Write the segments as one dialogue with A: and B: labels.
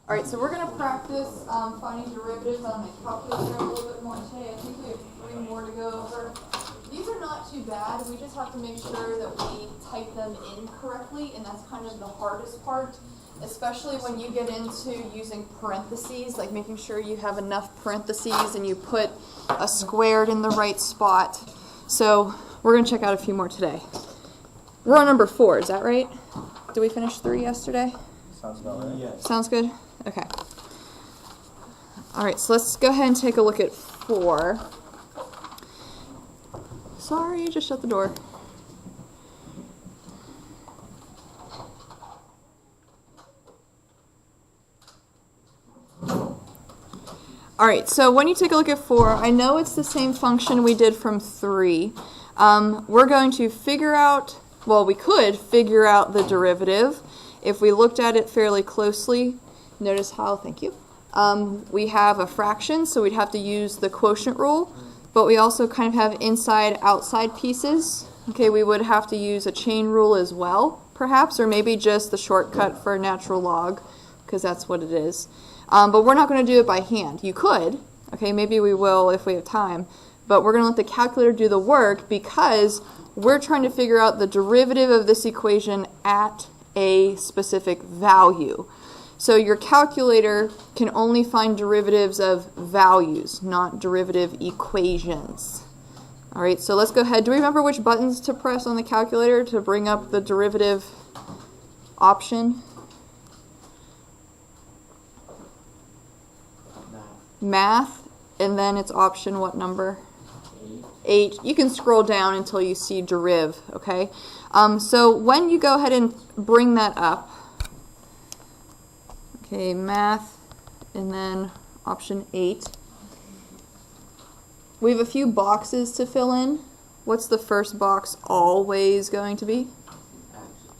A: All right, so we're going to practice finding derivatives on the calculator a little bit more today. I think we have 3 more to go over. These are not too bad. We just have to make sure that we type them in correctly, and that's kind of the hardest part, especially when you get into using parentheses, like making sure you have enough parentheses and you put a squared in the right spot. So we're going to check out a few more today. We're on number 4, is that right? Did we finish 3 yesterday?
B: Sounds about right.
A: Yes. Sounds good? Okay. All right, so let's go ahead and take a look at 4. Sorry, just shut the door. All right, so when you take a look at 4, I know it's the same function we did from 3. We're going to figure out, well, we could figure out the derivative. If we looked at it fairly closely, notice how, thank you, we have a fraction, so we'd have to use the quotient rule, but we also kind of have inside-outside pieces. Okay, we would have to use a chain rule as well, perhaps, or maybe just the shortcut for natural log, because that's what it is. But we're not going to do it by hand. You could, okay, maybe we will if we have time, but we're going to let the calculator do the work because we're trying to figure out the derivative of this equation at a specific value. So your calculator can only find derivatives of values, not derivative equations. All right, so let's go ahead. Do we remember which buttons to press on the calculator to bring up the derivative option? Math, and then it's option what number? 8. You can scroll down until you see deriv, okay? So when you go ahead and bring that up, okay, math, and then option 8, we have a few boxes to fill in. What's the first box always going to be?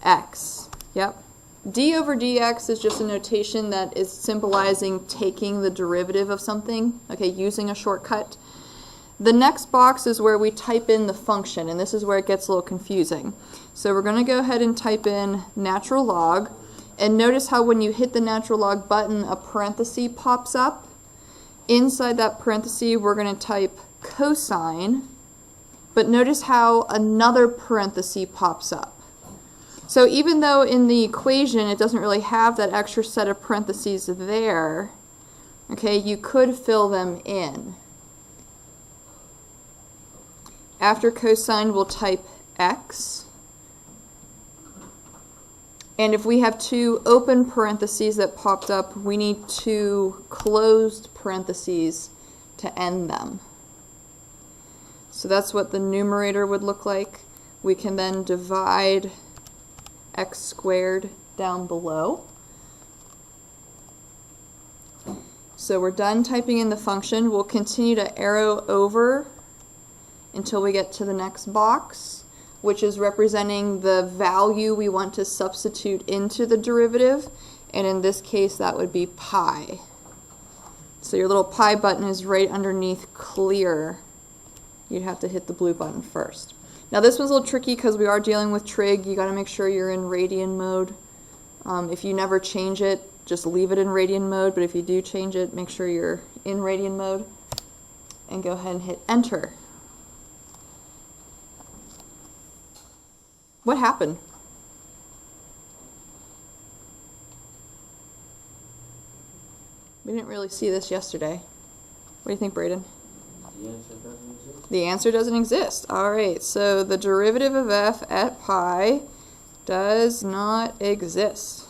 A: X. Yep. D over dx is just a notation that is symbolizing taking the derivative of something, okay, using a shortcut. The next box is where we type in the function, and this is where it gets a little confusing. So we're going to go ahead and type in natural log, and notice how when you hit the natural log button, a parenthesis pops up. Inside that parenthesis, we're going to type cosine, but notice how another parenthesis pops up. So even though in the equation it doesn't really have that extra set of parentheses there, okay, you could fill them in. After cosine, we'll type x. And if we have 2 open parentheses that popped up, we need 2 closed parentheses to end them. So that's what the numerator would look like. We can then divide x squared down below. So we're done typing in the function. We'll continue to arrow over until we get to the next box, which is representing the value we want to substitute into the derivative, and in this case that would be pi. So your little pi button is right underneath clear. You'd have to hit the blue button first. Now this one's a little tricky because we are dealing with trig. You got to make sure you're in radian mode. If you never change it, just leave it in radian mode, but if you do change it, make sure you're in radian mode, and go ahead and hit enter. What happened? We didn't really see this yesterday. What do you think, Braden?
B: The answer doesn't exist.
A: The answer doesn't exist. All right, so the derivative of f at pi does not exist.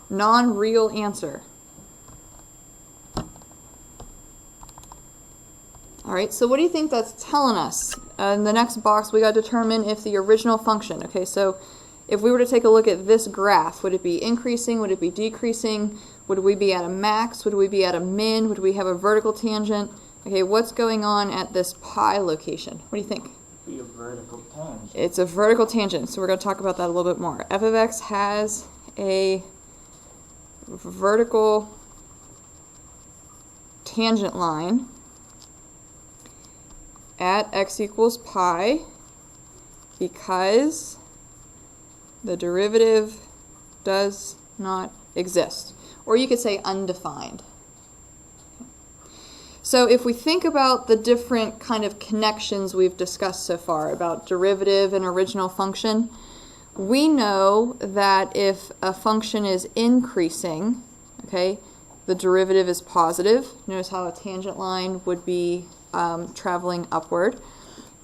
A: Non-real answer. All right, so what do you think that's telling us? In the next box, we got to determine if the original function, okay, so if we were to take a look at this graph, would it be increasing, would it be decreasing, would we be at a max, would we be at a min, would we have a vertical tangent? Okay, what's going on at this pi location? What do you think?
B: Be a vertical tangent.
A: It's a vertical tangent, so we're going to talk about that a little bit more. F of x has a vertical tangent line at x equals pi because the derivative does not exist. or you could say undefined. So if we think about the different kind of connections we've discussed so far about derivative and original function, we know that if a function is increasing, okay, the derivative is positive. Notice how a tangent line would be traveling upward.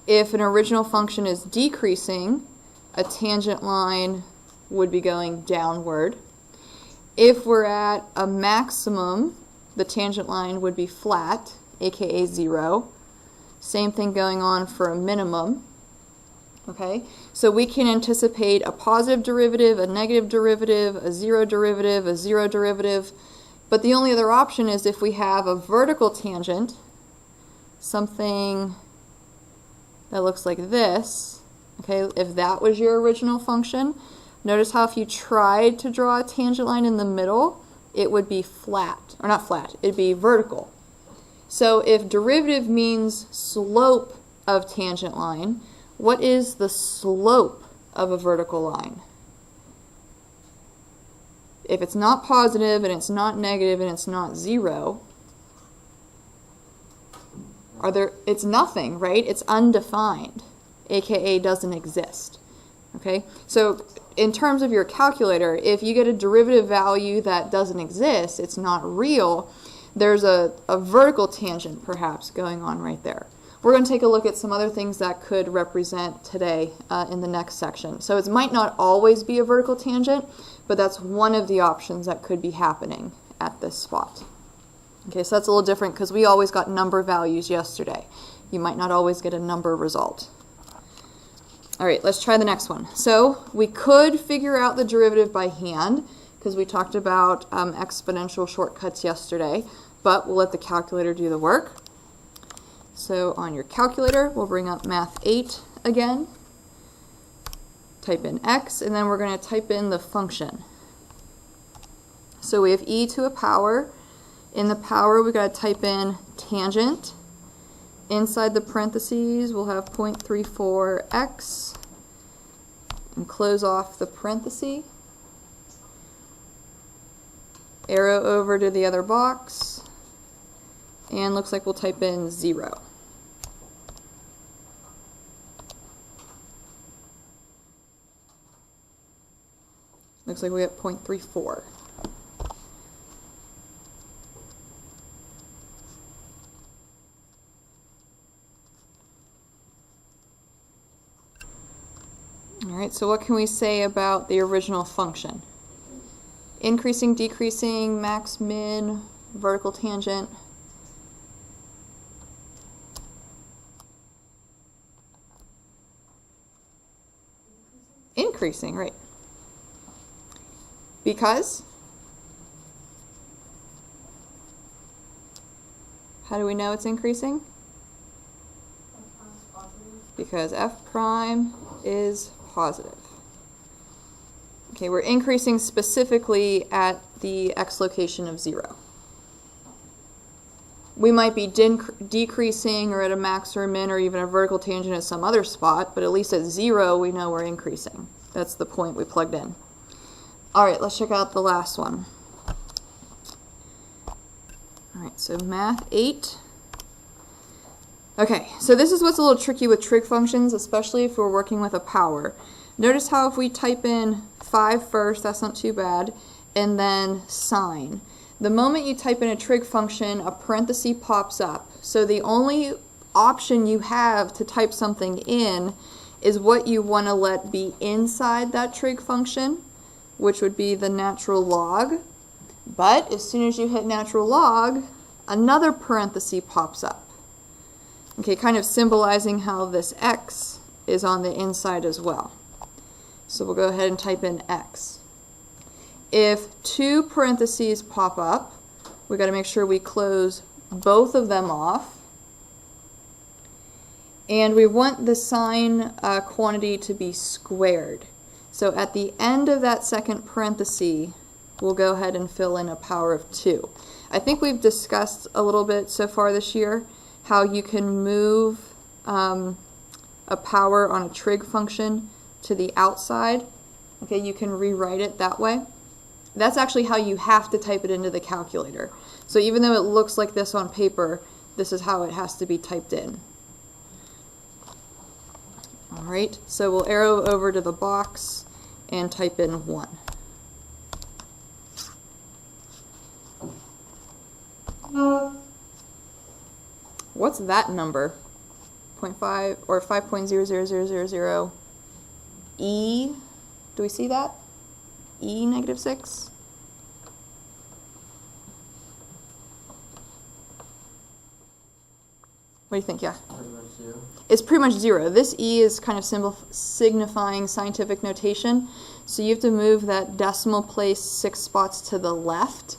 A: If an original function is decreasing, a tangent line would be going downward. If we're at a maximum, the tangent line would be flat, aka 0. Same thing going on for a minimum. Okay, so we can anticipate a positive derivative, a negative derivative, a zero derivative, but the only other option is if we have a vertical tangent, something that looks like this, okay, if that was your original function, notice how if you tried to draw a tangent line in the middle, it would be flat, or not flat, it'd be vertical. So if derivative means slope of tangent line, what is the slope of a vertical line? If it's not positive and it's not negative and it's not 0, it's nothing, right? It's undefined, aka doesn't exist. Okay? So in terms of your calculator, if you get a derivative value that doesn't exist, it's not real, there's a vertical tangent perhaps going on right there. We're going to take a look at some other things that could represent today in the next section. So it might not always be a vertical tangent, but that's one of the options that could be happening at this spot. Okay, so that's a little different because we always got number values yesterday. You might not always get a number result. All right, let's try the next one. So we could figure out the derivative by hand because we talked about exponential shortcuts yesterday, but we'll let the calculator do the work. So on your calculator, we'll bring up Math 8 again, type in x, and then we're going to type in the function. So we have e to a power. In the power, we've got to type in tangent. Inside the parentheses, we'll have 0.34x, and close off the parenthesis. Arrow over to the other box, and looks like we'll type in 0. Looks like we get 0.34. All right, so what can we say about the original function? Increasing, decreasing, max, min, vertical tangent. Increasing, right. Because? How do we know it's increasing? Because f prime is positive. Okay, we're increasing specifically at the x location of 0. We might be decreasing or at a max or a min or even a vertical tangent at some other spot, but at least at 0 we know we're increasing. That's the point we plugged in. Alright, let's check out the last one. Alright, so Math 8. Okay, so this is what's a little tricky with trig functions, especially if we're working with a power. Notice how if we type in 5 first, that's not too bad, and then sine. The moment you type in a trig function, a parenthesis pops up. So the only option you have to type something in is what you want to let be inside that trig function, which would be the natural log. But as soon as you hit natural log, another parenthesis pops up. Okay, kind of symbolizing how this x is on the inside as well. So we'll go ahead and type in x. If 2 parentheses pop up, we've got to make sure we close both of them off. And we want the sine quantity to be squared. So at the end of that second parenthesis, we'll go ahead and fill in a power of 2. I think we've discussed a little bit so far this year how you can move a power on a trig function to the outside. Okay, you can rewrite it that way. That's actually how you have to type it into the calculator. So even though it looks like this on paper, this is how it has to be typed in. All right, so we'll arrow over to the box and type in 1. What's that number? 0.5 or 5.00000 E? Do we see that? E negative 6? What do you think? Yeah.
B: Pretty much 0.
A: It's pretty much 0. This E is kind of signifying scientific notation. So you have to move that decimal place 6 spots to the left.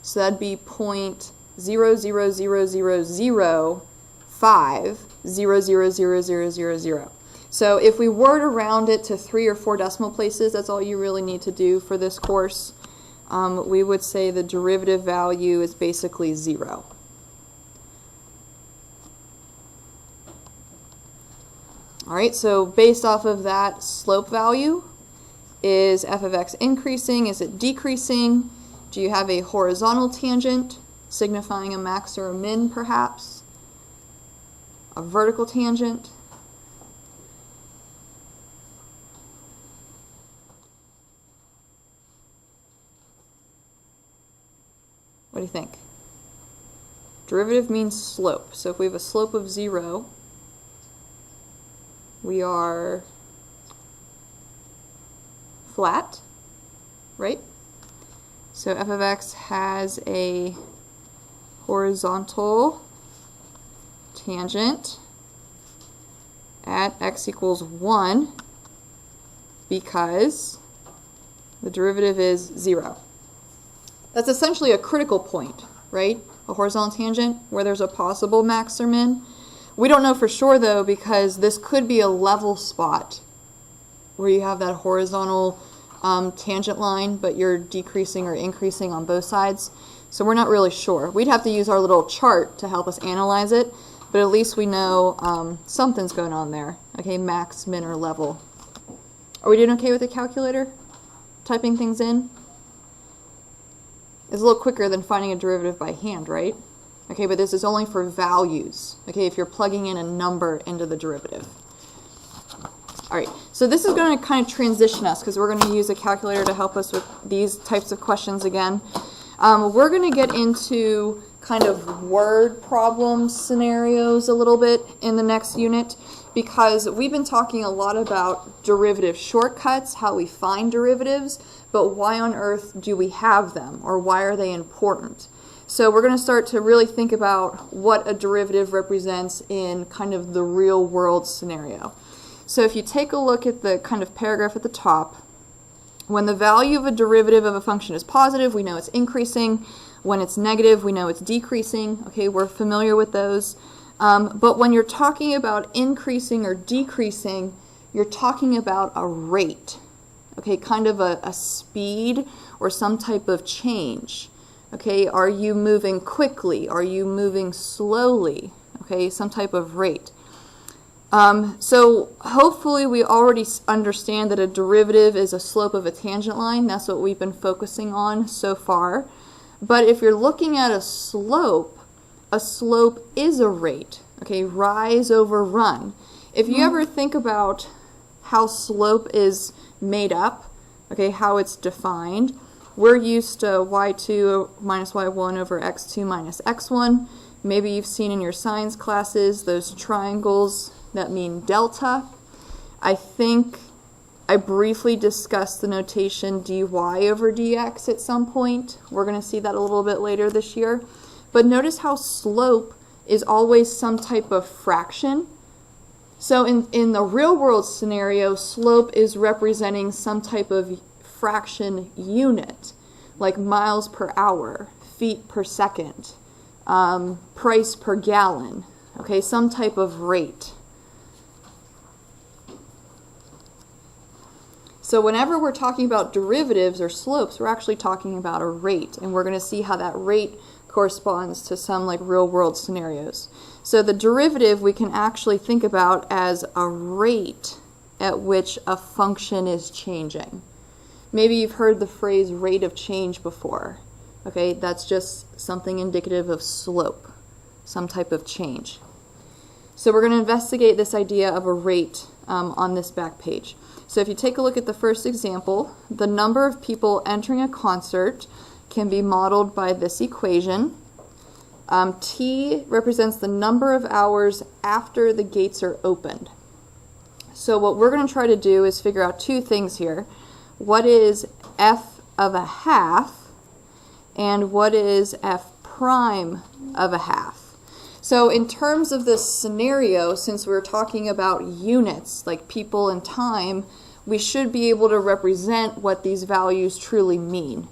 A: So that'd be 0.00005000000. So if we were to round it to 3 or 4 decimal places, that's all you really need to do for this course. We would say the derivative value is basically 0. All right, so based off of that slope value, is f of x increasing? Is it decreasing? Do you have a horizontal tangent signifying a max or a min perhaps? A vertical tangent? What do you think? Derivative means slope. So if we have a slope of 0, we are flat, right? So f of x has a horizontal tangent at x equals 1 because the derivative is 0. That's essentially a critical point, right? A horizontal tangent where there's a possible max or min. We don't know for sure though because this could be a level spot where you have that horizontal tangent line but you're decreasing or increasing on both sides. So we're not really sure. We'd have to use our little chart to help us analyze it, but at least we know something's going on there. Okay, max, min, or level. Are we doing okay with the calculator? Typing things in? It's a little quicker than finding a derivative by hand, right? Okay, but this is only for values. Okay, if you're plugging in a number into the derivative. All right, so this is going to kind of transition us because we're going to use a calculator to help us with these types of questions again. We're going to get into kind of word problem scenarios a little bit in the next unit because we've been talking a lot about derivative shortcuts, how we find derivatives, but why on earth do we have them or why are they important? So we're going to start to really think about what a derivative represents in kind of the real world scenario. So if you take a look at the kind of paragraph at the top, when the value of a derivative of a function is positive, we know it's increasing. When it's negative, we know it's decreasing. Okay, we're familiar with those. But when you're talking about increasing or decreasing, you're talking about a rate. Okay, kind of a speed or some type of change. Okay, are you moving quickly? Are you moving slowly? Okay, some type of rate. So hopefully we already understand that a derivative is a slope of a tangent line. That's what we've been focusing on so far. But if you're looking at a slope is a rate. Okay, rise over run. If you ever think about how slope is made up, okay, how it's defined, we're used to y2 minus y1 over x2 minus x1. Maybe you've seen in your science classes those triangles that mean delta. I think I briefly discussed the notation dy over dx at some point. We're going to see that a little bit later this year. But notice how slope is always some type of fraction. So in the real world scenario, slope is representing some type of fraction unit, like miles per hour, feet per second, price per gallon, okay, some type of rate. So whenever we're talking about derivatives or slopes, we're actually talking about a rate, and we're going to see how that rate corresponds to some like real world scenarios. So the derivative we can actually think about as a rate at which a function is changing. Maybe you've heard the phrase rate of change before. Okay, that's just something indicative of slope, some type of change. So we're going to investigate this idea of a rate on this back page. So if you take a look at the first example, the number of people entering a concert can be modeled by this equation. T represents the number of hours after the gates are opened. So what we're going to try to do is figure out two things here. What is f of a half, and what is f prime of a half? So in terms of this scenario, since we're talking about units, like people and time, we should be able to represent what these values truly mean.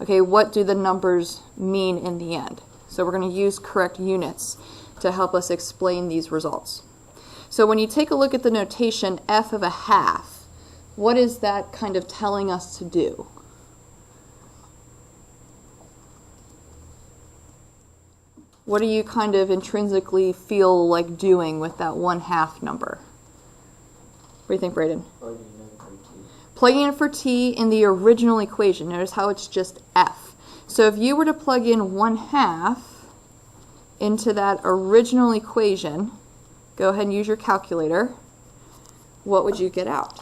A: Okay, what do the numbers mean in the end? So we're going to use correct units to help us explain these results. So when you take a look at the notation f of a half, what is that kind of telling us to do? What do you kind of intrinsically feel like doing with that 1/2 number? What do you think, Braden? Plugging in for t in the original equation. Notice how it's just f. So if you were to plug in 1/2 into that original equation, go ahead and use your calculator, what would you get out?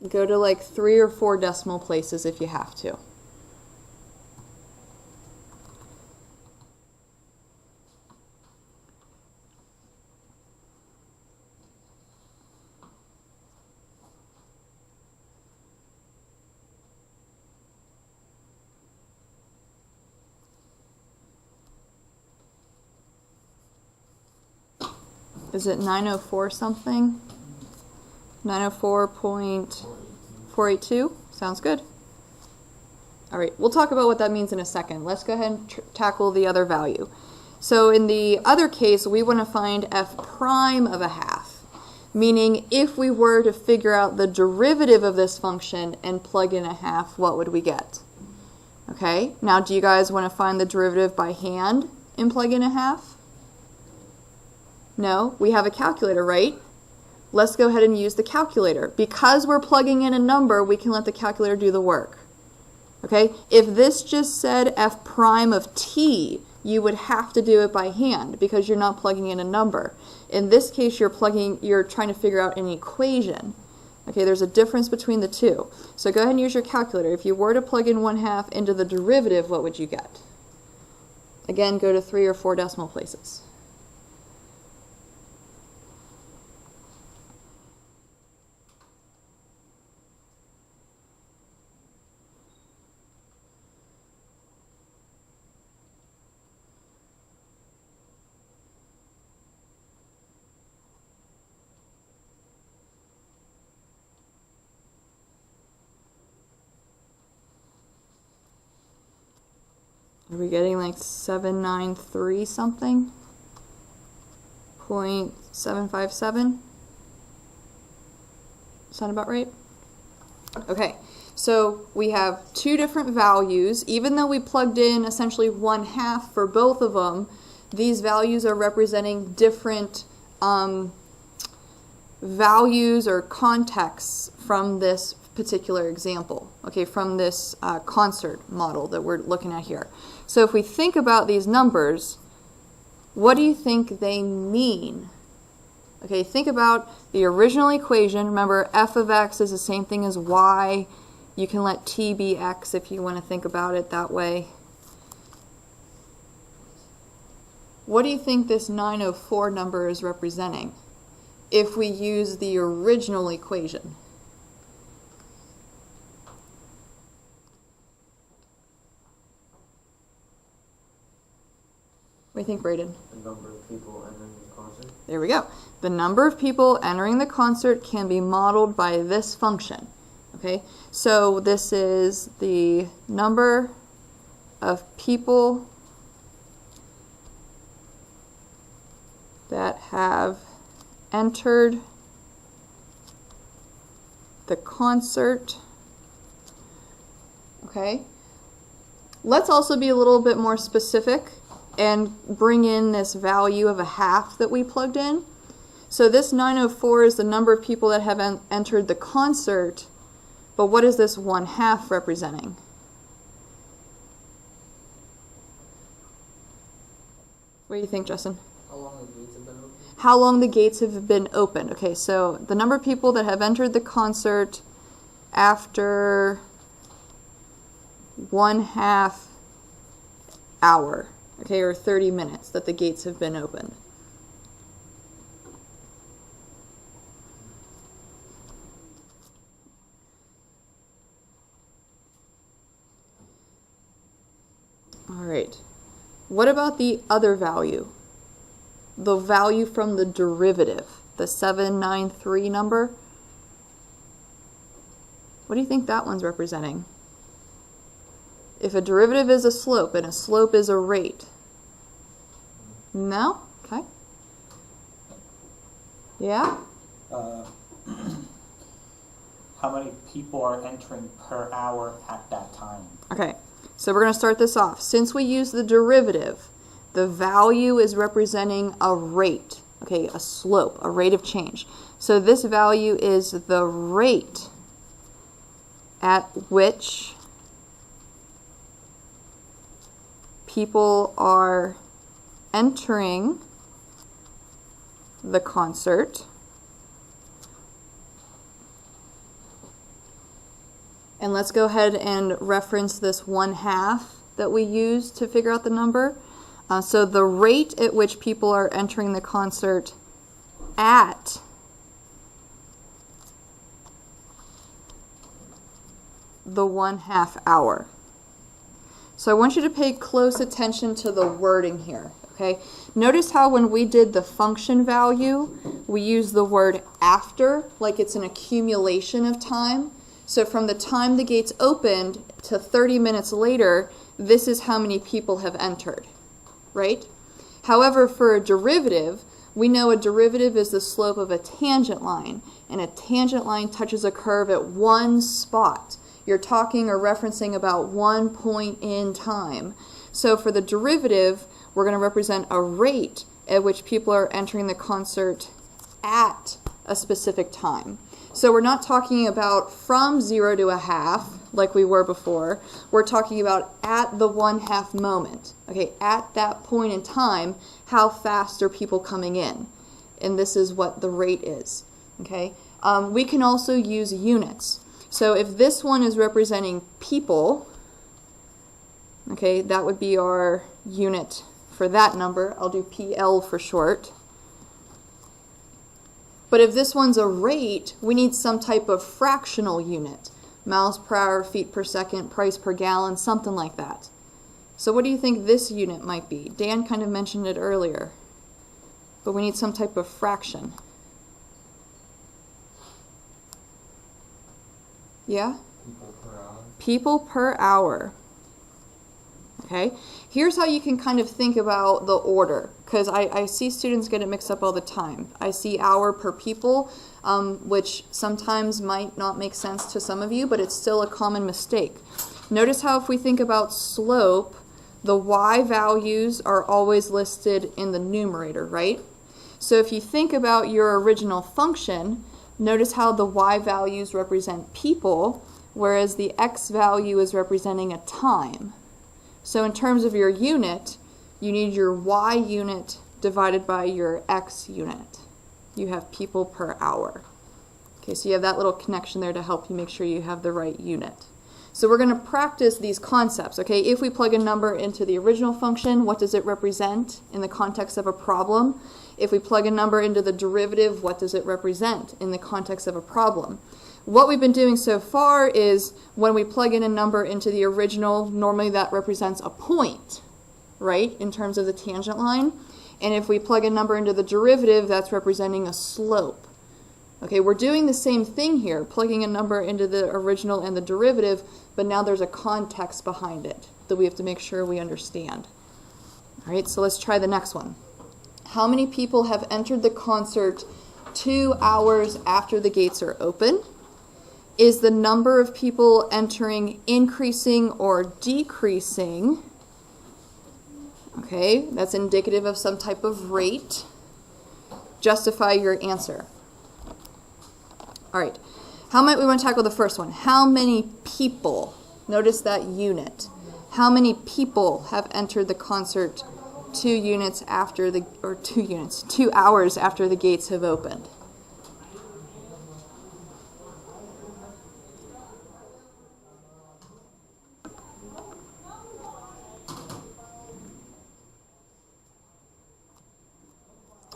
A: Go to like 3 or 4 decimal places if you have to. Is it 904 something? 904.482? Sounds good. All right, we'll talk about what that means in a second. Let's go ahead and tackle the other value. So in the other case, we want to find f prime of a half, meaning if we were to figure out the derivative of this function and plug in a half, what would we get? Okay, now do you guys want to find the derivative by hand and plug in a half? No, we have a calculator, right? Let's go ahead and use the calculator. Because we're plugging in a number, we can let the calculator do the work. Okay? If this just said f prime of t, you would have to do it by hand because you're not plugging in a number. In this case, you're trying to figure out an equation. Okay, there's a difference between the two. So go ahead and use your calculator. If you were to plug in 1/2 into the derivative, what would you get? Again, go to 3 or 4 decimal places. Are we getting like 793 something? 0.757? Sound about right? Okay, so we have 2 different values. Even though we plugged in essentially 1/2 for both of them, these values are representing different values or contexts from this particular example, okay, from this concert model that we're looking at here. So if we think about these numbers, what do you think they mean? Okay, think about the original equation. Remember, f of x is the same thing as y. You can let t be x if you want to think about it that way. What do you think this 904 number is representing if we use the original equation? What do you think, Braden?
B: The number of people entering the concert.
A: There we go. The number of people entering the concert can be modeled by this function. Okay, so this is the number of people that have entered the concert. Okay, Let's also be a little bit more specific and bring in this value of a half that we plugged in. So this 904 is the number of people that have entered the concert, but what is this 1/2 representing? What do you think, Justin?
B: How long the gates have been open?
A: How long the gates have been open. Okay, so the number of people that have entered the concert after 1/2 hour, okay, or 30 minutes that the gates have been opened. All right. What about the other value? The value from the derivative, the 793 number? What do you think that one's representing? If a derivative is a slope and a slope is a rate. No? Okay. Yeah?
C: How many people are entering per hour at that time?
A: Okay. So we're going to start this off. Since we use the derivative, the value is representing a rate, okay, a slope, a rate of change. So this value is the rate at which people are entering the concert. And let's go ahead and reference this 1/2 that we used to figure out the number. So the rate at which people are entering the concert at the 1/2 hour. So I want you to pay close attention to the wording here, okay? Notice how when we did the function value, we used the word after, like it's an accumulation of time. So from the time the gates opened to 30 minutes later, this is how many people have entered, right? However, for a derivative, we know a derivative is the slope of a tangent line, and a tangent line touches a curve at one spot. You're talking or referencing about one point in time. So for the derivative, we're going to represent a rate at which people are entering the concert at a specific time. So we're not talking about from 0 to 1/2 like we were before. We're talking about at the 1/2 moment. Okay, at that point in time, how fast are people coming in? And this is what the rate is. Okay, we can also use units. So if this one is representing people, okay, that would be our unit for that number. I'll do PL for short. But if this one's a rate, we need some type of fractional unit. Miles per hour, feet per second, price per gallon, something like that. So what do you think this unit might be? Dan kind of mentioned it earlier. But we need some type of fraction. Yeah?
B: People per hour.
A: People per hour. Okay, here's how you can kind of think about the order, because I see students get it mixed up all the time. I see hour per people, which sometimes might not make sense to some of you, but it's still a common mistake. Notice how if we think about slope, the y values are always listed in the numerator, right? So if you think about your original function, notice how the y values represent people, whereas the x value is representing a time. So in terms of your unit, you need your y unit divided by your x unit. You have people per hour. Okay, so you have that little connection there to help you make sure you have the right unit. So we're going to practice these concepts, okay? If we plug a number into the original function, what does it represent in the context of a problem? If we plug a number into the derivative, what does it represent in the context of a problem? What we've been doing so far is when we plug in a number into the original, normally that represents a point, right, in terms of the tangent line. And if we plug a number into the derivative, that's representing a slope. Okay, we're doing the same thing here, plugging a number into the original and the derivative, but now there's a context behind it that we have to make sure we understand. All right, so let's try the next one. How many people have entered the concert 2 hours after the gates are open? Is the number of people entering increasing or decreasing? Okay, that's indicative of some type of rate. Justify your answer. All right, we want to tackle the first one. How many people, notice that unit. How many people have entered the concert 2 hours after the gates have opened?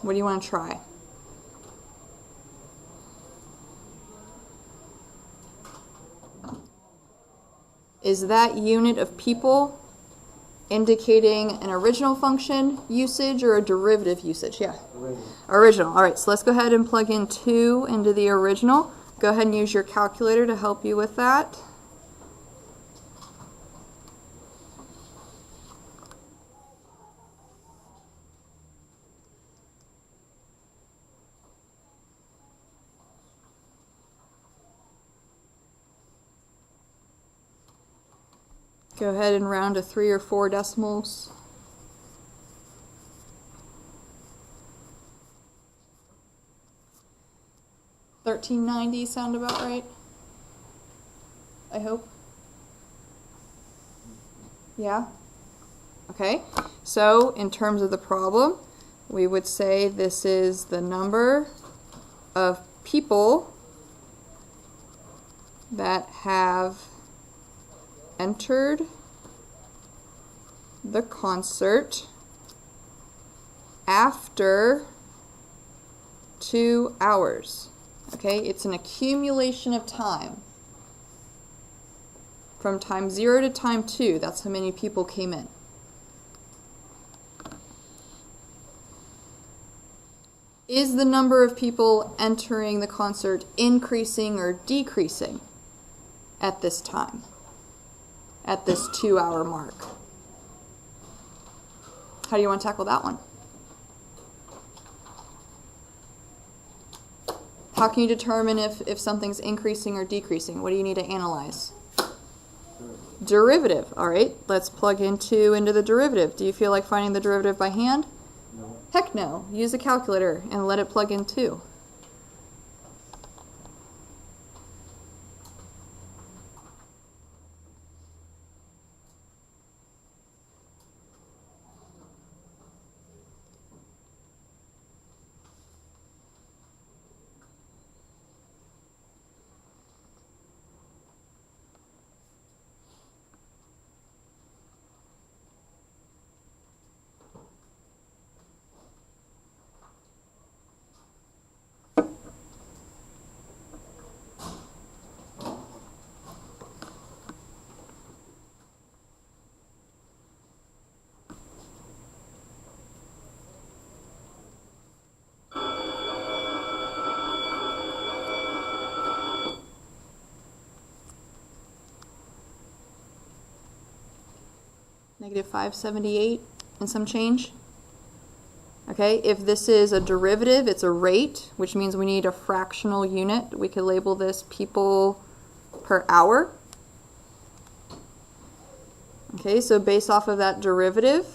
A: What do you want to try? Is that unit of people indicating an original function usage or a derivative usage? Yeah. Original. All right, so let's go ahead and plug in 2 into the original. Go ahead and use your calculator to help you with that. Go ahead and round to 3 or 4 decimals. $13.90 sound about right? I hope. Yeah? Okay. So, in terms of the problem, we would say this is the number of people that have entered the concert after 2 hours. Okay, it's an accumulation of time. From time 0 to time 2, that's how many people came in. Is the number of people entering the concert increasing or decreasing at this time? At this 2-hour mark? How do you want to tackle that one? How can you determine if something's increasing or decreasing? What do you need to analyze? Derivative. All right, let's plug in 2 into the derivative. Do you feel like finding the derivative by hand?
B: No.
A: Heck no. Use a calculator and let it plug in 2. Negative 578 and some change. Okay, if this is a derivative, it's a rate, which means we need a fractional unit. We could label this people per hour. Okay, so based off of that derivative,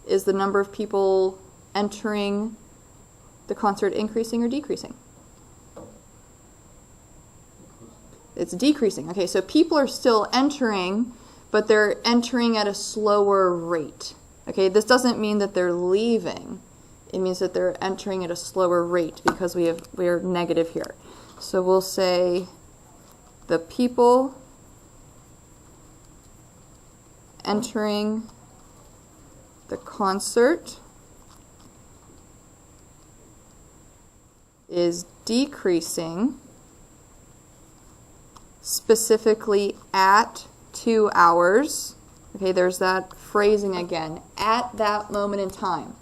A: is the number of people entering the concert increasing or decreasing? It's decreasing. Okay, so people are still entering, but they're entering at a slower rate. Okay, this doesn't mean that they're leaving. It means that they're entering at a slower rate because we're negative here. So we'll say the people entering the concert is decreasing, specifically at 2 hours. Okay, there's that phrasing again, at that moment in time.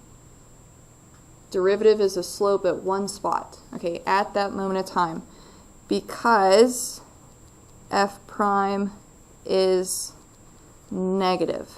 A: Derivative is a slope at one spot. Okay, at that moment in time. Because f prime is negative.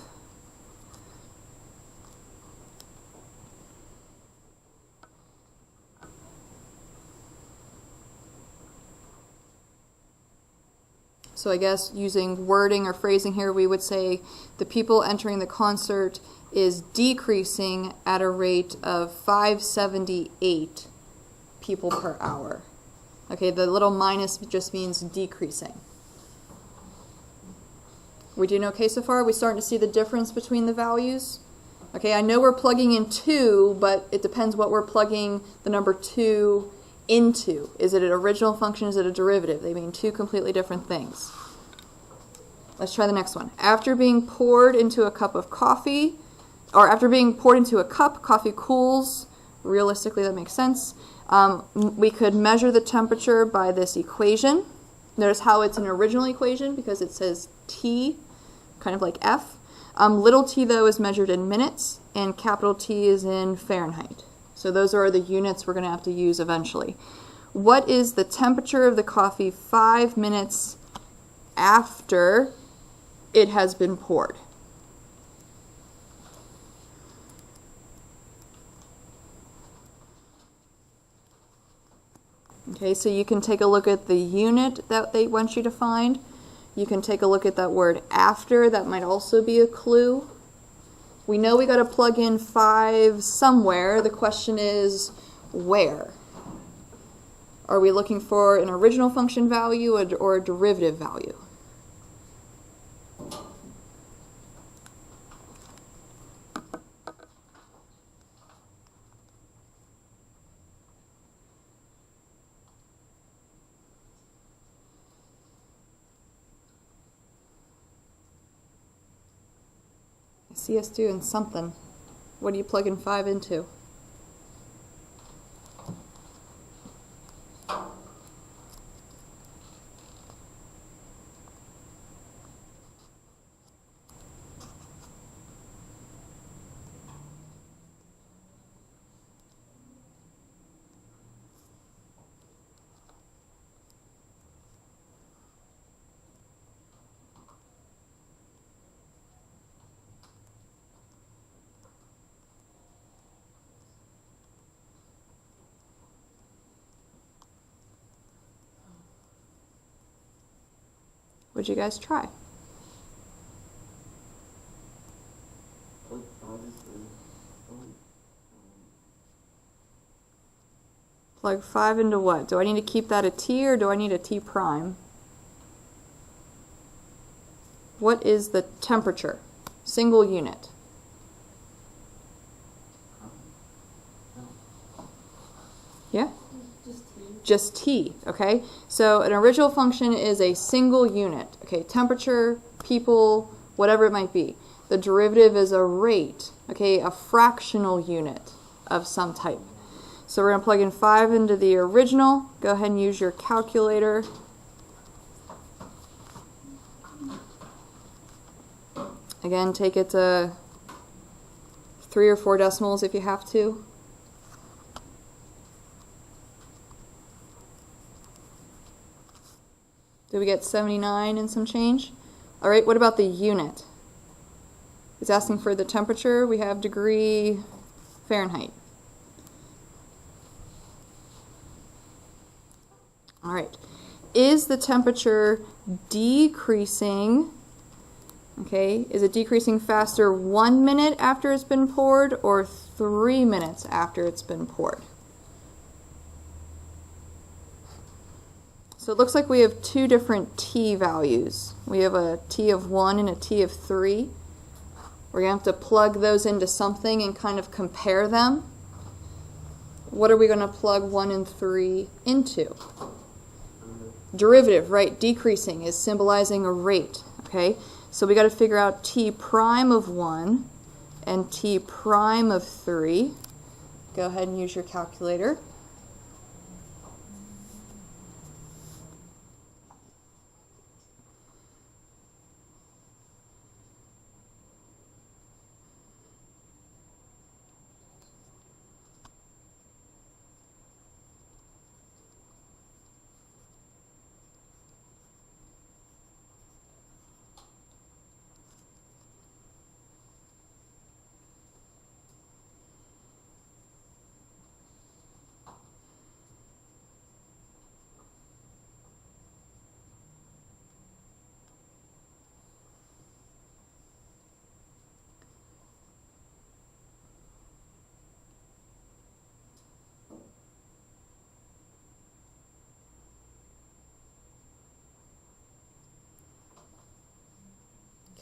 A: So I guess using wording or phrasing here, we would say the people entering the concert is decreasing at a rate of 578 people per hour. Okay, the little minus just means decreasing. We doing okay so far? Are we starting to see the difference between the values? Okay, I know we're plugging in 2, but it depends what we're plugging the number 2 into. Is it an original function? Is it a derivative? They mean two completely different things. Let's try the next one. After being poured into a cup of coffee, or after being poured into a cup, coffee cools. Realistically, that makes sense. We could measure the temperature by this equation. Notice how it's an original equation because it says T, kind of like F. Little t, though, is measured in minutes, and capital T is in Fahrenheit. So those are the units we're going to have to use eventually. What is the temperature of the coffee 5 minutes after it has been poured? Okay, so you can take a look at the unit that they want you to find. You can take a look at that word after. That might also be a clue. We know we got to plug in 5 somewhere. The question is where? Are we looking for an original function value or a derivative value? I see us doing something. What are you plugging 5 into? What'd you guys try? Plug 5 into what? Do I need to keep that a t or do I need a t prime? What is the temperature? Single unit. Yeah? Just T, okay? So an original function is a single unit, okay? Temperature, people, whatever it might be. The derivative is a rate, okay? A fractional unit of some type. So we're going to plug in 5 into the original. Go ahead and use your calculator. Again, take it to 3 or 4 decimals if you have to. Did we get 79 and some change? All right, what about the unit? It's asking for the temperature. We have degree Fahrenheit. All right. Is the temperature decreasing? Okay, is it decreasing faster 1 minute after it's been poured or 3 minutes after it's been poured? So it looks like we have 2 different t values. We have a t of 1 and a t of 3. We're going to have to plug those into something and kind of compare them. What are we going to plug 1 and 3 into? Derivative, right? Decreasing is symbolizing a rate. Okay, so we got to figure out t prime of 1 and t prime of 3. Go ahead and use your calculator.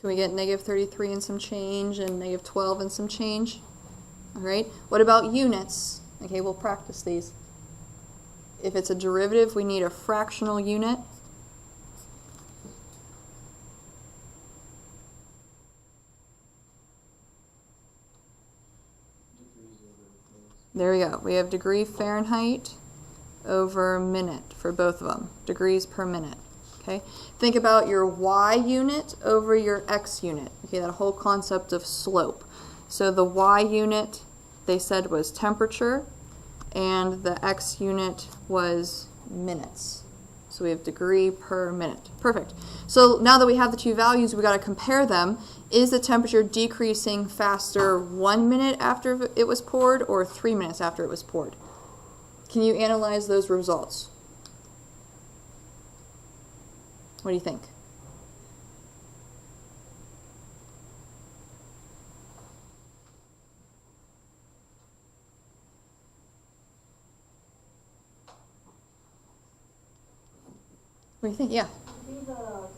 A: Can we get negative 33 and some change and negative 12 and some change? All right. What about units? Okay, we'll practice these. If it's a derivative, we need a fractional unit. There we go. We have degree Fahrenheit over minute for both of them. Degrees per minute. Okay. Think about your y unit over your x unit. Okay, that whole concept of slope. So the y unit, they said, was temperature, and the x unit was minutes. So we have degree per minute. Perfect. So now that we have the two values, we got to compare them. Is the temperature decreasing faster 1 minute after it was poured or 3 minutes after it was poured? Can you analyze those results? What do you think? What do you think? Yeah.
D: I think the 1,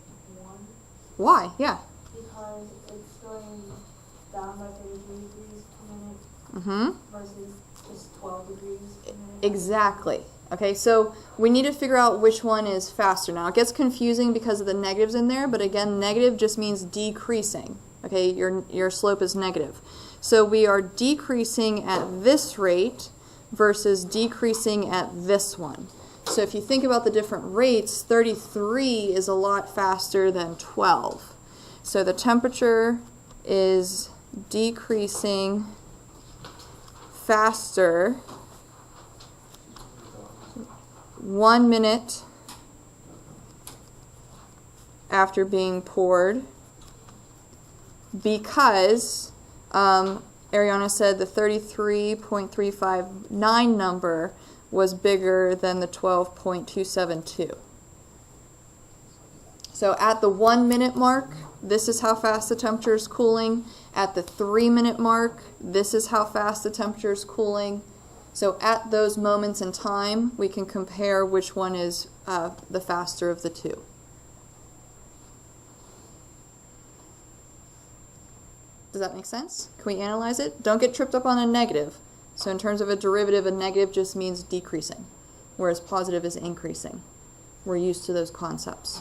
A: Why? Yeah.
D: because it's going down by 33 degrees per minute
A: Mm-hmm.
D: versus just 12 degrees per minute.
A: Exactly. Okay, so we need to figure out which one is faster. Now, it gets confusing because of the negatives in there, but again, negative just means decreasing. Okay, your slope is negative. So we are decreasing at this rate versus decreasing at this one. So if you think about the different rates, 33 is a lot faster than 12. So the temperature is decreasing faster 1 minute after being poured because Ariana said the 33.359 number was bigger than the 12.272. So at the 1 minute mark, this is how fast the temperature is cooling. At the 3 minute mark, this is how fast the temperature is cooling. So at those moments in time, we can compare which one is the faster of the two. Does that make sense? Can we analyze it? Don't get tripped up on a negative. So in terms of a derivative, a negative just means decreasing, whereas positive is increasing. We're used to those concepts.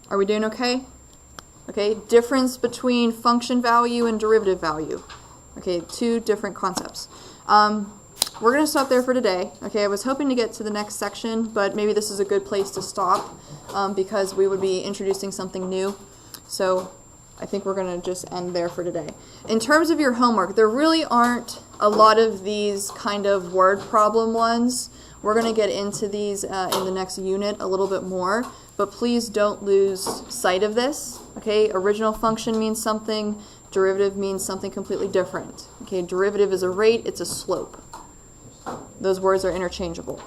A: Are we doing okay? Okay, difference between function value and derivative value. Okay, two different concepts. We're going to stop there for today. Okay, I was hoping to get to the next section, but maybe this is a good place to stop because we would be introducing something new. So I think we're going to just end there for today. In terms of your homework, there really aren't a lot of these kind of word problem ones. We're going to get into these in the next unit a little bit more, but please don't lose sight of this. Okay, original function means something, derivative means something completely different. Okay, derivative is a rate, it's a slope. Those words are interchangeable.